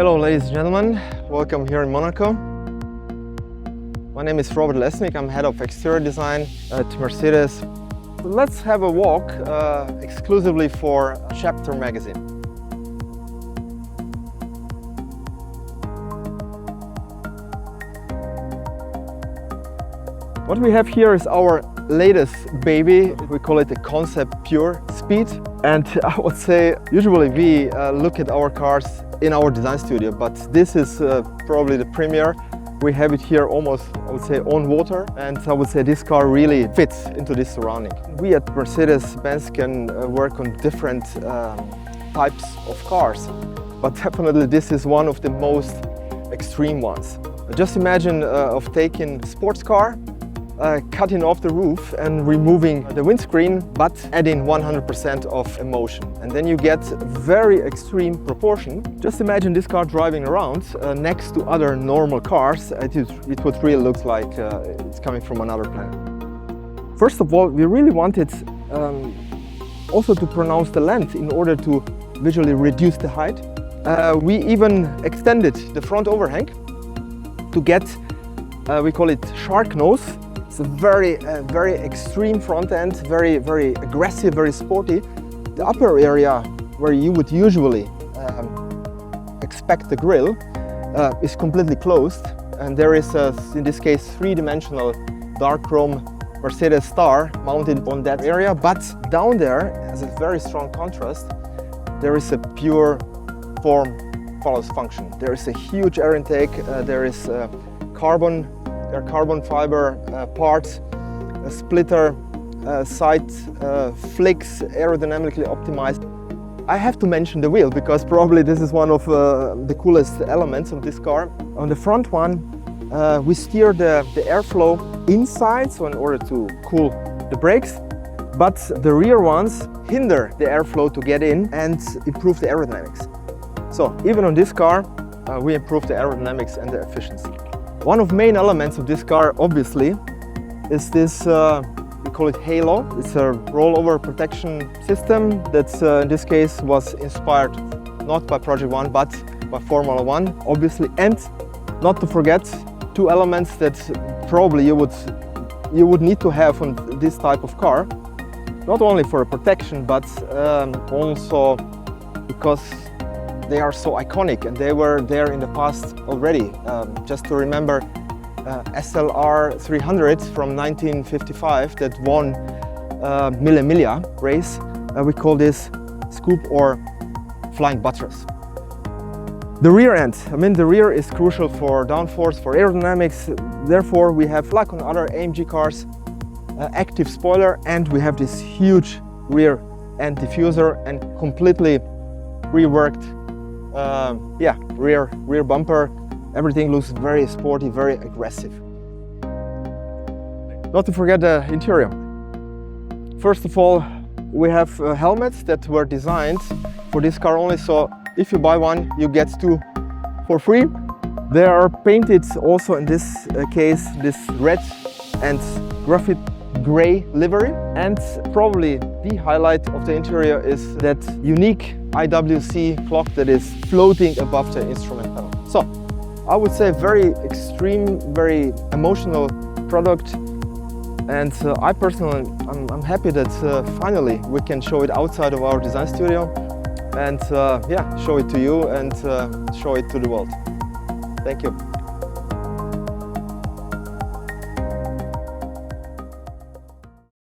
Hello ladies and gentlemen, welcome here in Monaco. My name is Robert Lesnick, I'm head of exterior design at Mercedes. Let's have a walk exclusively for Chapter magazine. What we have here is our latest baby. We call it the Concept PureSpeed. And I would say, usually we look at our cars in our design studio, but this is probably the premiere. We have it here almost, I would say, on water, and I would say this car really fits into this surrounding. We at Mercedes-Benz can work on different types of cars, but definitely this is one of the most extreme ones. Just imagine of taking a sports car, cutting off the roof and removing the windscreen, but adding 100% of emotion. And then you get very extreme proportion. Just imagine this car driving around next to other normal cars. It would really look like it's coming from another planet. First of all, we really wanted also to pronounce the length in order to visually reduce the height. We even extended the front overhang to get, we call it shark nose. It's a very extreme front end, very aggressive, very sporty. The upper area where you would usually expect the grille is completely closed, and there is in this case three-dimensional dark chrome Mercedes star mounted on that area. But down there, as a very strong contrast, there is a pure form follows function. There is a huge air intake. There is carbon fiber parts, a splitter, side flicks, aerodynamically optimized. I have to mention the wheel because probably this is one of the coolest elements of this car. On the front one, we steer the airflow inside, so in order to cool the brakes, but the rear ones hinder the airflow to get in and improve the aerodynamics. So even on this car, we improve the aerodynamics and the efficiency. One of the main elements of this car, obviously, is this, we call it Halo. It's a rollover protection system that, in this case, was inspired not by Project One, but by Formula One, obviously. And not to forget, two elements that probably you would need to have on this type of car, not only for protection, but also because they are so iconic and they were there in the past already. Just to remember SLR 300 from 1955 that won Mille Miglia race. We call this scoop or flying buttress. The rear end, the rear is crucial for downforce, for aerodynamics. Therefore, we have, like on other AMG cars, active spoiler, and we have this huge rear end diffuser and completely reworked rear bumper. Everything looks very sporty, very aggressive. Not to forget the interior. First of all, we have helmets that were designed for this car only, so if you buy one, you get two for free. They are painted also in this case, this red and graphite gray livery. And probably the highlight of the interior is that unique IWC clock that is floating above the instrument panel. So I would say very extreme, very emotional product, and I personally I'm happy that finally we can show it outside of our design studio and show it to you and show it to the world. Thank you.